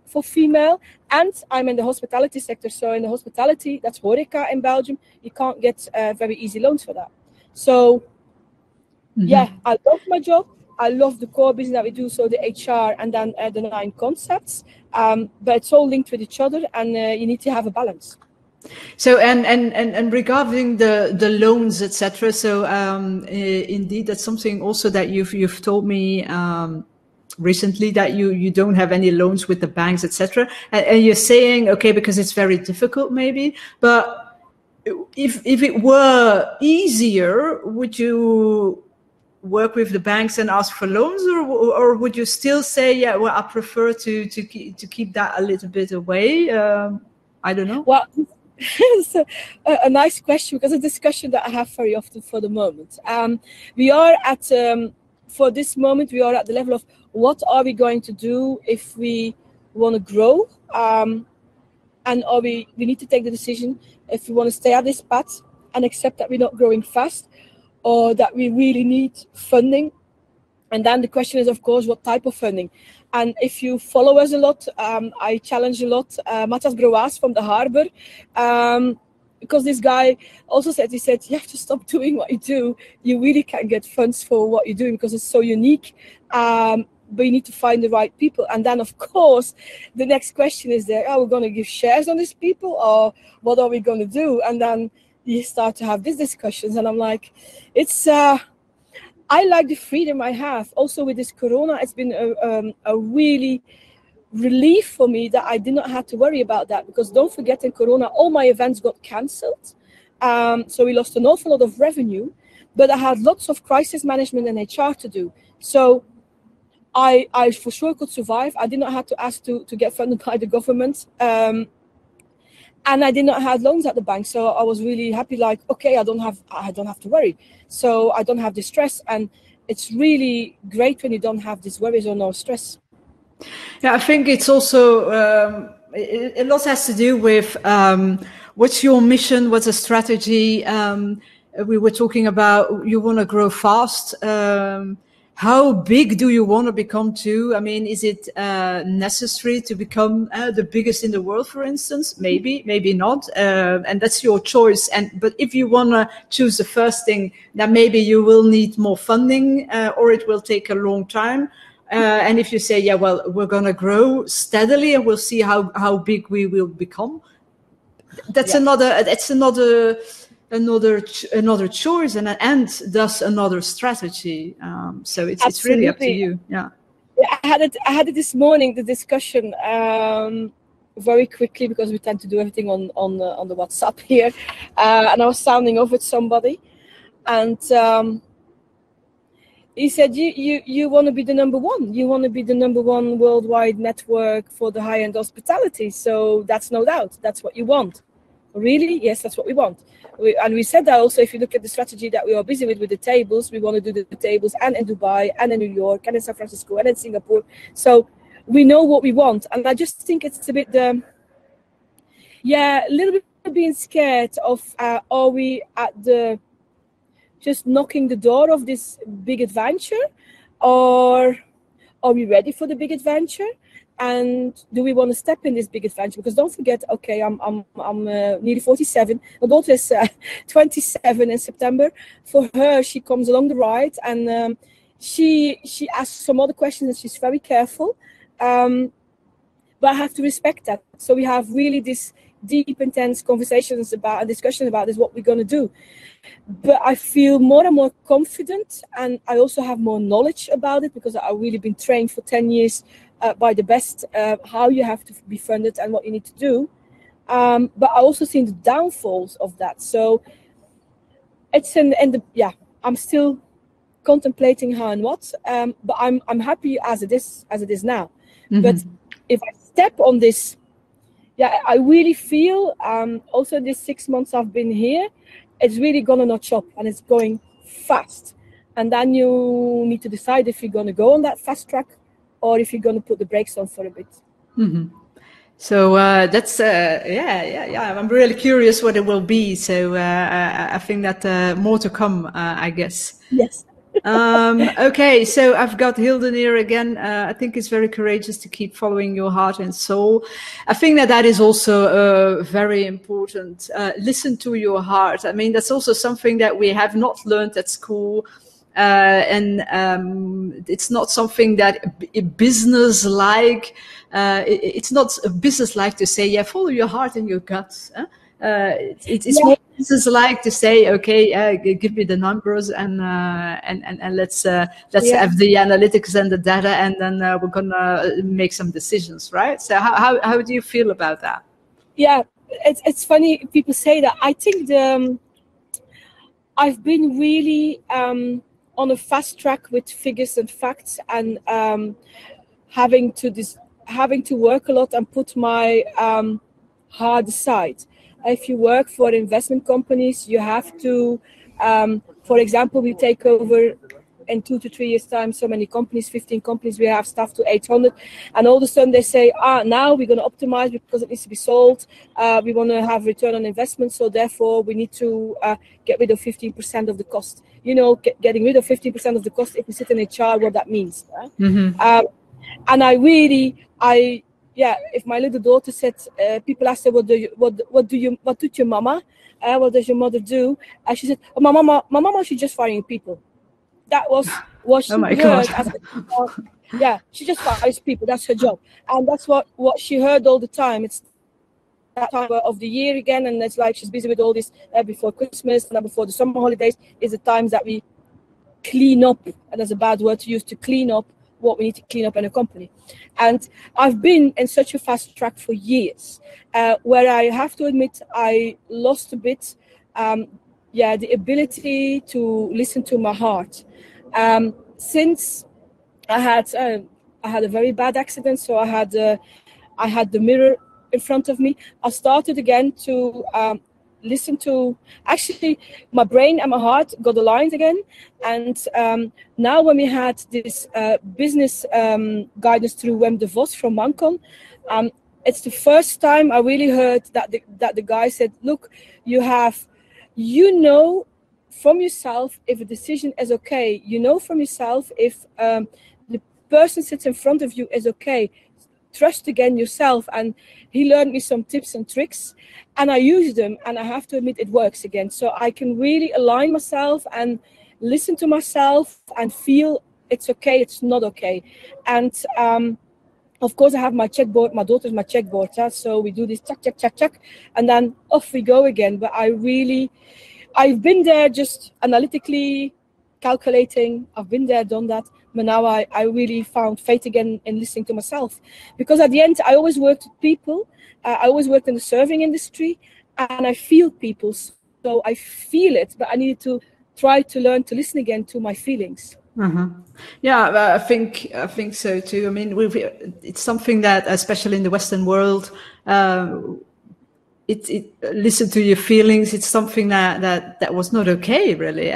for female, and I'm in the hospitality sector. So in the hospitality, that's horeca in Belgium, you can't get very easy loans for that. So yeah, I love my job. I love the core business that we do, so the HR and then the 9 concepts, but it's all linked with each other, and you need to have a balance. So and regarding the loans, etc. So indeed, that's something also that you've told me recently, that you don't have any loans with the banks, etc. And you're saying, okay, because it's very difficult, maybe. But if it were easier, would you work with the banks and ask for loans, or would you still say, yeah, well, I prefer to keep that a little bit away? I don't know. Well, it's a nice question, because a discussion that I have very often for the moment. We are at for this moment we are at the level of what are we going to do if we want to grow, and we need to take the decision if we want to stay at this path and accept that we're not growing fast, or that we really need funding. And then the question is, of course, what type of funding? And if you follow us a lot, I challenge a lot Matthias Broas from the Harbor, because this guy also said, he said, you have to stop doing what you do. You really can't get funds for what you're doing because it's so unique, but you need to find the right people. And then, of course, the next question is there, are we going to give shares on these people, or what are we going to do? And then you start to have these discussions, and I'm like, it's... I like the freedom I have. Also with this Corona, it's been a really relief for me that I did not have to worry about that, because don't forget, in Corona, all my events got cancelled. So we lost an awful lot of revenue, but I had lots of crisis management and HR to do. So I for sure could survive. I did not have to ask to get funded by the government. And I did not have loans at the bank, so I was really happy. Like, okay, I don't have to worry, so I don't have the stress, and it's really great when you don't have these worries or no stress. Yeah, I think it's also a lot has to do with what's your mission, what's a strategy. We were talking about you want to grow fast. How big do you want to become too? I mean, is it necessary to become the biggest in the world, for instance? Maybe, maybe not. And that's your choice. But if you want to choose the first thing, then maybe you will need more funding, or it will take a long time. And if you say, yeah, well, we're going to grow steadily and we'll see how big we will become. That's another choice, and thus another strategy. So it's really up to you. Yeah. I had it this morning, the discussion, very quickly, because we tend to do everything on the WhatsApp here, and I was sounding off with somebody, and he said, you want to be the number one. You want to be the number one worldwide network for the high-end hospitality. So that's no doubt. That's what you want. Really? Yes, that's what we want. And we said that also, if you look at the strategy that we are busy with the tables, we want to do the tables and in Dubai and in New York and in San Francisco and in Singapore. So we know what we want. And I just think it's a bit, a little bit being scared of, are we at the, just knocking the door of this big adventure, or are we ready for the big adventure? And do we want to step in this big adventure? Because don't forget, okay, I'm nearly 47. My daughter is 27 in September. For her, she comes along the ride, and she asks some other questions, and she's very careful. But I have to respect that. So we have really this deep, intense conversations about and discussions about is what we're going to do. But I feel more and more confident, and I also have more knowledge about it because I've really been trained for 10 years by the best how you have to be funded and what you need to do. But I also seen the downfalls of that. So it's I'm still contemplating how and what, but I'm happy as it is now. Mm-hmm. But if I step on this, I really feel also these 6 months I've been here, it's really gonna notch up and it's going fast. And then you need to decide if you're gonna go on that fast track or if you're gonna put the brakes on for a bit. Mm-hmm. So that's I'm really curious what it will be. So I think that more to come, I guess. Yes. Okay, so I've got Hilden here again. I think it's very courageous to keep following your heart and soul. I think that is also very important. Listen to your heart. I mean, that's also something that we have not learned at school. And it's not something that business-like. It's not business-like to say, follow your heart and your guts. It's more business-like to say, okay, give me the numbers and let's have the analytics and the data, and then we're gonna make some decisions, right? So how do you feel about that? Yeah, it's funny people say that. I think I've been really on a fast track with figures and facts, and having to work a lot and put my heart aside. If you work for investment companies, you have to, for example, we take over in 2 to 3 years' time, so many companies, 15 companies, we have staff to 800. And all of a sudden they say, now we're going to optimize because it needs to be sold. We want to have return on investment. So therefore we need to get rid of 15% of the cost. You know, getting rid of 15% of the cost, if we sit in HR, what that means. Mm-hmm. And if my little daughter said, people asked her, what did your mama? What does your mother do? She said, my mama, she's just firing people. That was what she heard. She just fires people. That's her job, and that's what she heard all the time. It's that time of the year again, and it's like she's busy with all this before Christmas and before the summer holidays is the times that we clean up, and that's a bad word to use, to clean up what we need to clean up in a company. And I've been in such a fast track for years, where I have to admit I lost a bit the ability to listen to my heart. Since I had a very bad accident, so I had the mirror in front of me, I started again to listen to, actually my brain and my heart got aligned again. And now when we had this business guidance through Wim de Vos from Mancon, it's the first time I really heard that the guy said, look, you know from yourself if a decision is okay. You know from yourself if the person sits in front of you is okay. Trust again yourself. And he learned me some tips and tricks, and I use them, and I have to admit it works again. So I can really align myself and listen to myself and feel it's okay, it's not okay. And of course I have my checkboard, my daughter's my checkboard, so we do this check, and then off we go again. But I've been there just analytically calculating. I've been there, done that. But now I really found faith again in listening to myself. Because at the end, I always worked with people. I always worked in the serving industry, and I feel people. So I feel it, but I needed to try to learn to listen again to my feelings. Uh-huh. Yeah, I think so too. I mean, it's something that, especially in the Western world, listen to your feelings. It's something that was not okay, really,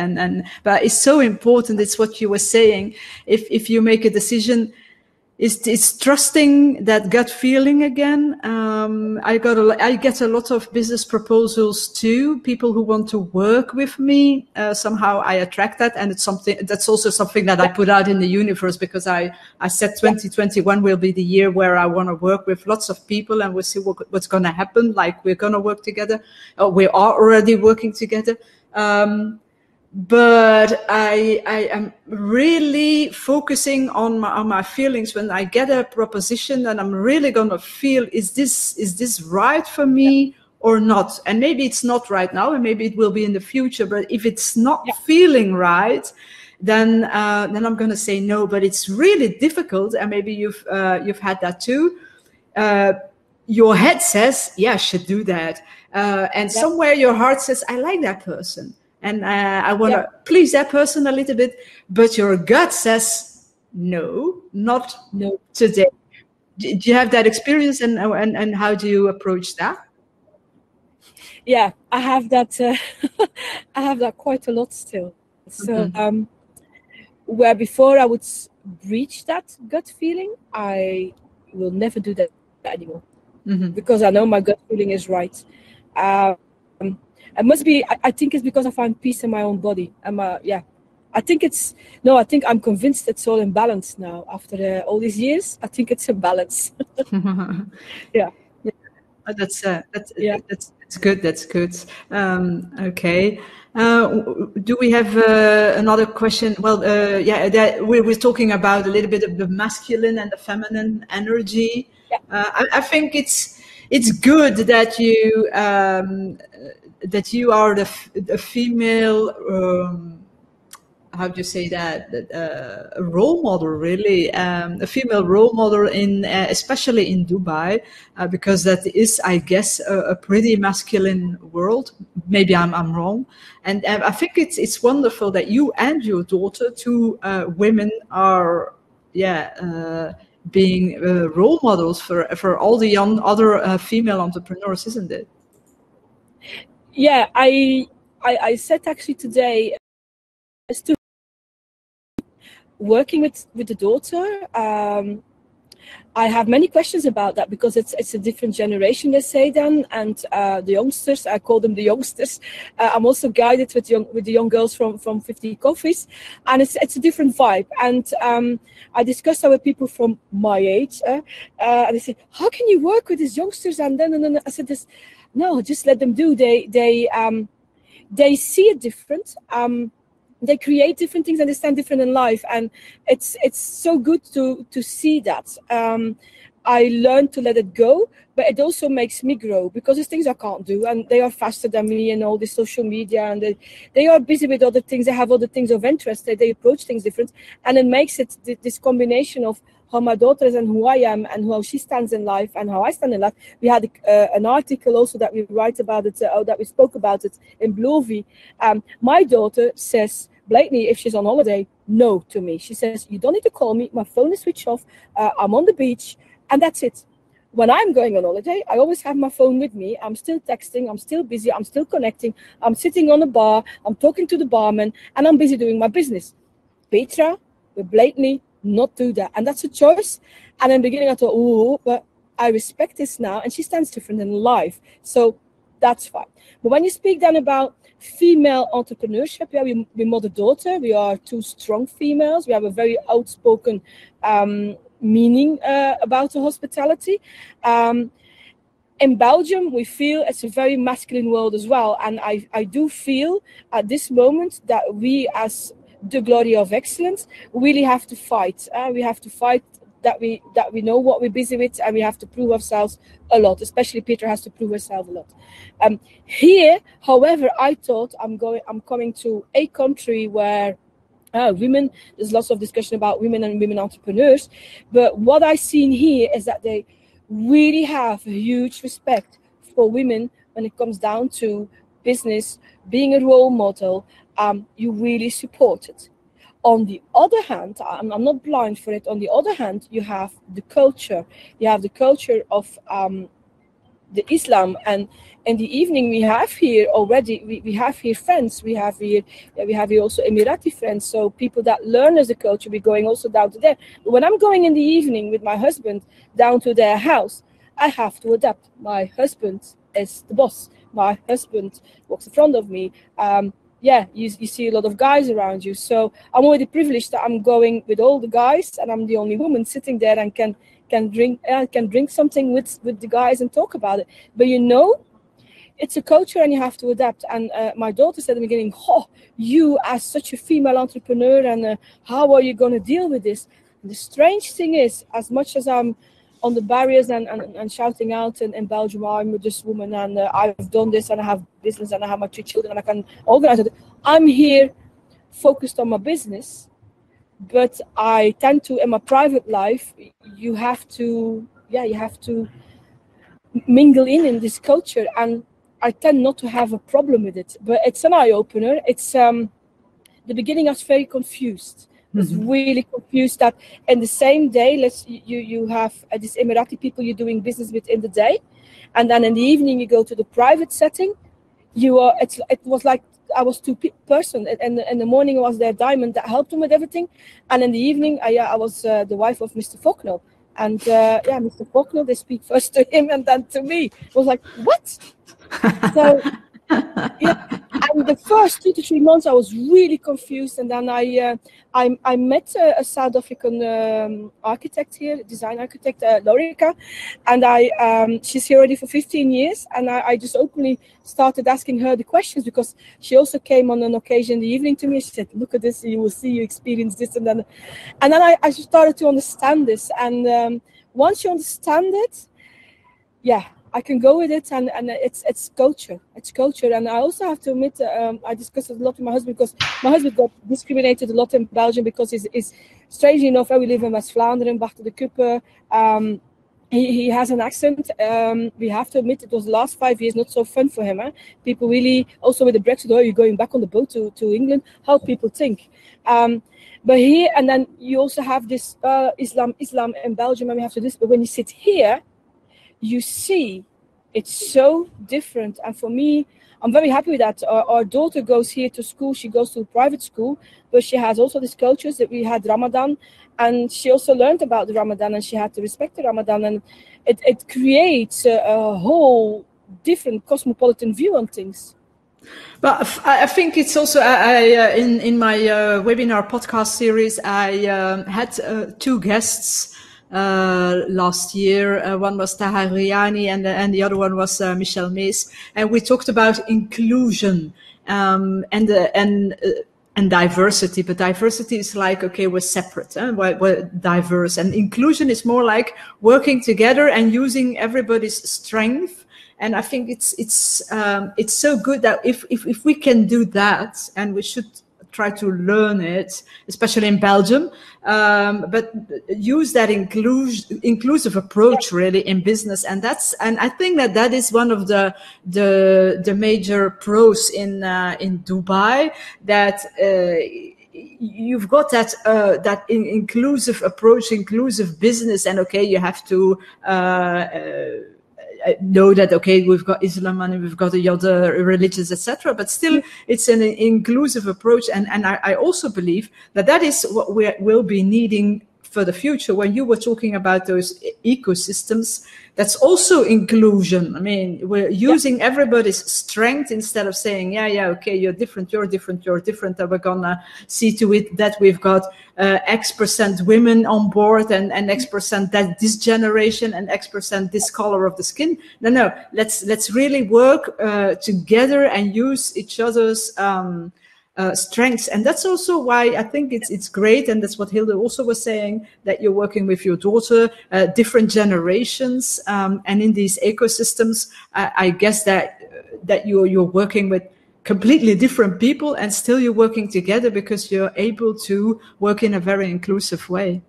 but it's so important. It's what you were saying. If you make a decision, it's trusting that gut feeling again. I get a lot of business proposals too. People who want to work with me. Somehow I attract that, and it's something that's also something that I put out in the universe, because I said 2021 will be the year where I want to work with lots of people, and we'll see what's going to happen. Like, we're going to work together, or we are already working together. But I am really focusing on my feelings when I get a proposition, and I'm really gonna feel, is this right for me, or not. And maybe it's not right now, and maybe it will be in the future. But if it's not feeling right, then I'm going to say no. But it's really difficult, and maybe you've had that too. Your head says, yeah, I should do that. And somewhere your heart says, I like that person. And I want to please that person a little bit. But your gut says, no, not today. Do you have that experience, and how do you approach that? Yeah, I have that. I have that quite a lot still. So where before I would reach that gut feeling, I will never do that anymore. Because I know my gut feeling is right. It must be, I think it's because I find peace in my own body. I think I'm convinced it's all in balance now. After all these years, I think it's in balance. Yeah. That's good. That's good. Okay. Do we have another question? Well, we're talking about a little bit of the masculine and the feminine energy. I think it's good that you are the female. How do you say that? A role model, really, a female role model especially in Dubai, because that is, I guess, a pretty masculine world. Maybe I'm wrong, and I think it's wonderful that you and your daughter, two women, are being role models for all the young other female entrepreneurs, isn't it? Yeah, I said actually today, working with the daughter, I have many questions about that, because it's a different generation, they say then, and the youngsters, I call them the youngsters. I'm also guided with the young girls from 50 Coffees, and it's a different vibe. And I discussed that with people from my age, and they said, how can you work with these youngsters? And then I said, no, just let them do. They see it different. They create different things and they stand different in life, and it's so good to see that. I learned to let it go, but it also makes me grow, because there's things I can't do, and they are faster than me and all the social media, and they are busy with other things. They have other things of interest. They approach things different, and it makes it this combination of how my daughter is and who I am, and how she stands in life and how I stand in life. We had an article also that we write about it, that we spoke about it in Blovie. My daughter says blatantly, if she's on holiday, no to me. She says, you don't need to call me. My phone is switched off. I'm on the beach, and that's it. When I'm going on holiday, I always have my phone with me. I'm still texting. I'm still busy. I'm still connecting. I'm sitting on a bar. I'm talking to the barman, and I'm busy doing my business. Petra will blatantly not do that, and that's a choice. And in the beginning I thought, oh, but I respect this now, and she stands different in life, so that's fine. But when you speak then about female entrepreneurship, we mother-daughter, we are two strong females, we have a very outspoken meaning about the hospitality. In Belgium, we feel it's a very masculine world as well, and I do feel at this moment that we, as the glory of excellence, really have to fight. We have to fight that we know what we're busy with, and we have to prove ourselves a lot. Especially Peter has to prove herself a lot. Here, however, I thought I'm coming to a country where women. There's lots of discussion about women and women entrepreneurs, but what I've seen here is that they really have a huge respect for women when it comes down to business, being a role model. You really support it. On the other hand, I'm not blind for it. On the other hand, you have the culture. You have the culture of the Islam, and in the evening we have here already. We have here friends. We have here also Emirati friends. So people that learn as a culture, we're going also down to there. But when I'm going in the evening with my husband down to their house, I have to adapt. My husband is the boss. My husband walks in front of me. You see a lot of guys around you. So I'm already privileged that I'm going with all the guys, and I'm the only woman sitting there and can drink something with the guys and talk about it. But it's a culture, and you have to adapt. And my daughter said in the beginning, you as such a female entrepreneur, and how are you going to deal with this? And the strange thing is, as much as I'm on the barriers and shouting out in Belgium, I'm this woman and I've done this and I have business and I have my 3 children and I can organize it. I'm here focused on my business, but I tend to, in my private life, you have to mingle in this culture, and I tend not to have a problem with it. But it's an eye-opener. It's the beginning I was very confused. I was really confused that in the same day, you have these Emirati people you're doing business with in the day, and then in the evening you go to the private setting. It was like I was two person. And in the morning I was their diamond that helped them with everything, and in the evening I was the wife of Mr. Faulkner. And Mr. Faulkner, they speak first to him and then to me. It was like, what? So and the first 2 to 3 months I was really confused, and then I met a South African architect here, design architect, Lorica, and she's here already for 15 years, and I just openly started asking her the questions, because she also came on an occasion in the evening to me. She said, look at this, you will see, you experience this, and then I started to understand this, and once you understand it, I can go with it, and it's culture. It's culture, and I also have to admit, I discussed it a lot with my husband, because my husband got discriminated a lot in Belgium because he's strangely enough, we live in West Vlaanderen, Bachter de Kuppe. He has an accent. We have to admit it was the last 5 years not so fun for him. People really, also with the Brexit, you're going back on the boat to England, how people think. But here, and then you also have this Islam in Belgium, and we have to this. But when you sit here, you see it's so different. And for me, I'm very happy with that. Our daughter goes here to school. She goes to a private school, but she has also these cultures that we had Ramadan, and she also learned about the Ramadan, and she had to respect the Ramadan, and it creates a whole different cosmopolitan view on things. But I think it's also, in my webinar podcast series, I had 2 guests last year. One was Taha Riani, and the other one was Michelle Mees, and we talked about inclusion and diversity. But diversity is like, okay, we're separate, we're diverse, and inclusion is more like working together and using everybody's strength. And I think it's so good that if we can do that, and we should try to learn it, especially in Belgium, but use that inclusive approach really in business. And I think that is one of the major pros in Dubai, that you've got that inclusive approach, inclusive business, and okay, you have to know that, okay, we've got Islam and we've got the other religions, etc. But still, it's an inclusive approach, and I also believe that is what we will be needing for the future. When you were talking about those ecosystems, that's also inclusion. I mean, we're using everybody's strength instead of saying, okay, you're different, and we're gonna see to it that we've got X% women on board, and X% that this generation, and X% this color of the skin. No, let's really work together and use each other's strengths. And that's also why I think it's great, and that's what Hilde also was saying, that you're working with your daughter, different generations, and in these ecosystems, I guess that you're working with completely different people, and still you're working together because you're able to work in a very inclusive way.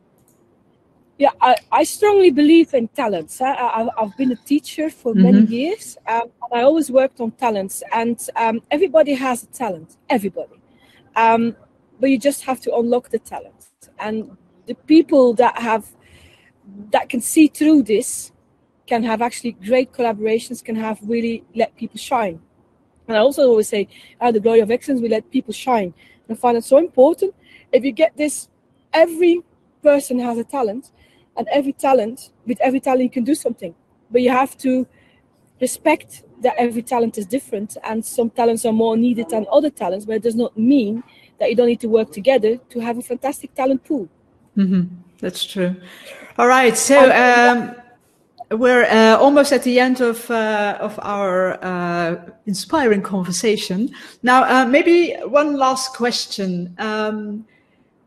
Yeah, I strongly believe in talents. I've been a teacher for many years, and I always worked on talents, and everybody has a talent, everybody. But you just have to unlock the talent, and the people that can see through this can have actually great collaborations, can have really let people shine. And I also always say, the glory of excellence, we let people shine. And I find it so important. If you get this, every person has a talent, and with every talent you can do something. But you have to respect that every talent is different, and some talents are more needed than other talents, but it does not mean that you don't need to work together to have a fantastic talent pool. That's true. All right, so we're almost at the end of our inspiring conversation. Now, maybe one last question.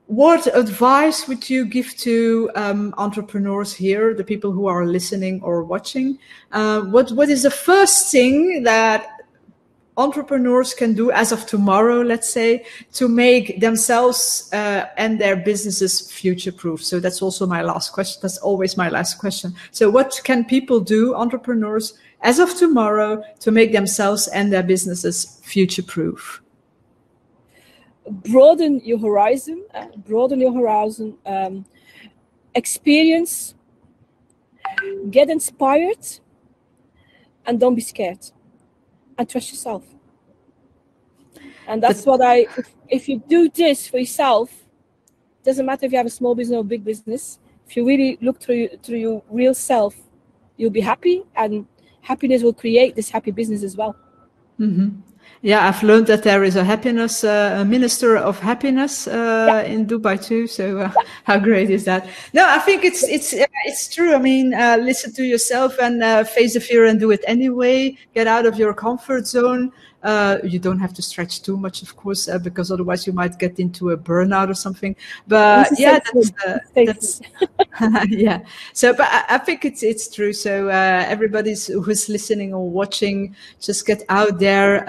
what advice would you give to entrepreneurs here, the people who are listening or watching? What is the first thing that entrepreneurs can do as of tomorrow, let's say, to make themselves and their businesses future-proof? So that's also my last question. That's always my last question. So what can people do, entrepreneurs, as of tomorrow, to make themselves and their businesses future-proof? Broaden your horizon. Experience. Get inspired, and don't be scared. And trust yourself. And that's what if you do this for yourself, doesn't matter if you have a small business or a big business, if you really look through your real self, you'll be happy, and happiness will create this happy business as well. Mm-hmm. Yeah, I've learned that there is a minister of happiness in Dubai too. So how great is that? No, I think it's true. I mean, listen to yourself and face the fear and do it anyway. Get out of your comfort zone. You don't have to stretch too much, of course, because otherwise you might get into a burnout or something. But yeah, that's yeah. So, but I think it's true. So everybody who's listening or watching, just get out there,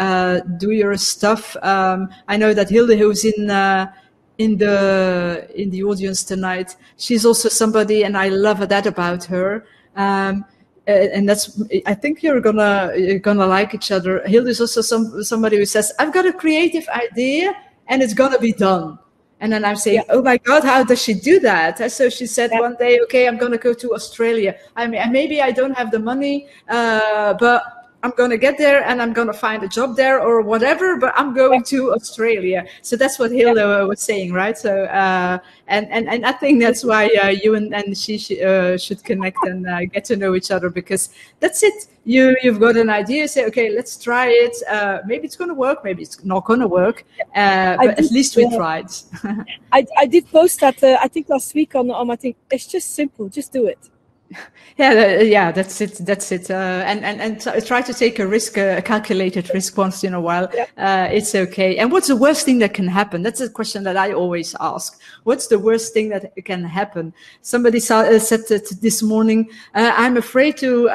do your stuff. I know that Hilde, who's in the audience tonight, she's also somebody, and I love that about her. And that's, I think you're gonna like each other. Hilde is also somebody who says, I've got a creative idea and it's gonna be done. And then I'm saying, oh my God, how does she do that? And so she said one day, okay, I'm gonna go to Australia. I mean, maybe I don't have the money, but I'm going to get there and I'm going to find a job there or whatever, but I'm going to Australia. So that's what Hilde was saying, right? So, and I think that's why you and she should connect and get to know each other, because that's it. You've got an idea, say, okay, let's try it. Maybe it's going to work, maybe it's not going to work, but at least we tried. I did post that, I think last week on my thing. It's just simple, just do it. Yeah, that's it. And try to take a calculated risk once in a while. It's okay. And what's the worst thing that can happen? That's a question that I always ask. What's the worst thing that can happen? Somebody said this morning, I'm afraid to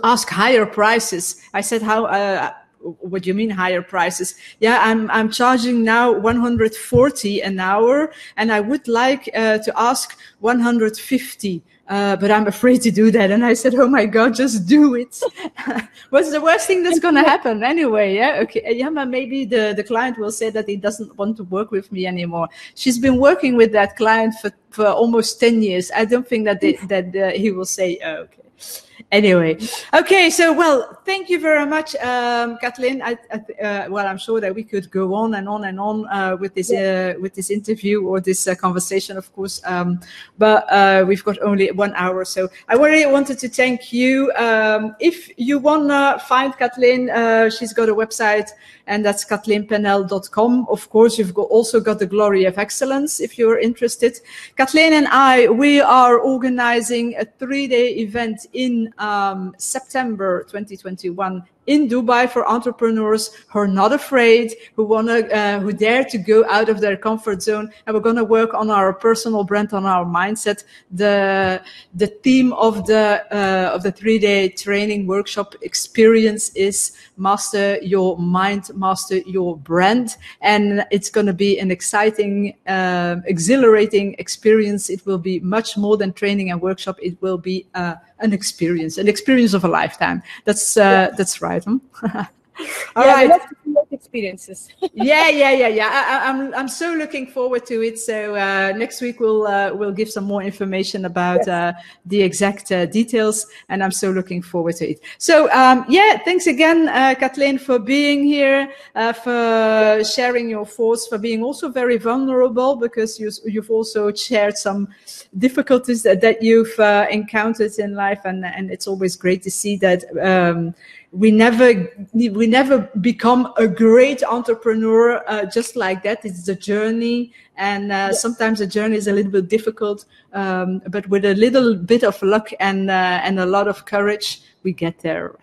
ask higher prices. I said, how? What do you mean higher prices? Yeah, I'm charging now 140 an hour, and I would like to ask 150. But I'm afraid to do that. And I said, oh my God, just do it. What's the worst thing that's going to happen anyway? Yeah. Okay. Yeah, maybe the client will say that he doesn't want to work with me anymore. She's been working with that client for almost 10 years. I don't think that he will say, oh, okay. Anyway, okay, so well, thank you very much, Katleen. Well, I'm sure that we could go on and on and on with this interview or this conversation, of course. But we've got only 1 hour, so I really wanted to thank you. If you wanna find Katleen, she's got a website, and that's katleenpenel.com. Of course, you've also got the Glory of Excellence if you're interested. Katleen and we are organizing a 3-day event in September 2021 in Dubai for entrepreneurs who are not afraid, who dare to go out of their comfort zone. And we're going to work on our personal brand, on our mindset. The theme of the 3-day training workshop experience is master your mind, master your brand. And it's going to be an exciting, exhilarating experience. It will be much more than training and workshop. It will be an experience of a lifetime. That's right. All right. I love to create experiences. Yeah. I'm so looking forward to it. So next week we'll give some more information about the exact details, and I'm so looking forward to it. So thanks again, Katleen, for being here, for sharing your thoughts, for being also very vulnerable, because you've also shared some difficulties that you've encountered in life, and it's always great to see that. We never become a great entrepreneur just like that. It's the journey, and sometimes the journey is a little bit difficult, but with a little bit of luck and a lot of courage, we get there.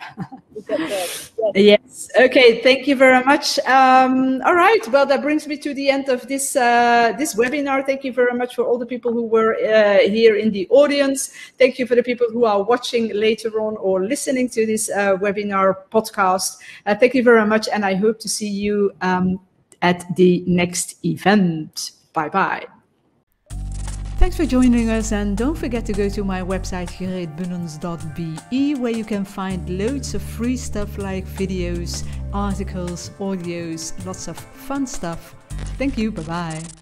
We get there. Yes. Okay. Thank you very much. All right. Well, that brings me to the end of this this webinar. Thank you very much for all the people who were here in the audience. Thank you for the people who are watching later on or listening to this webinar podcast. Thank you very much, and I hope to see you at the next event. Bye-bye. Thanks for joining us, and don't forget to go to my website gereedbunnens.be, where you can find loads of free stuff like videos, articles, audios, lots of fun stuff. Thank you. Bye-bye.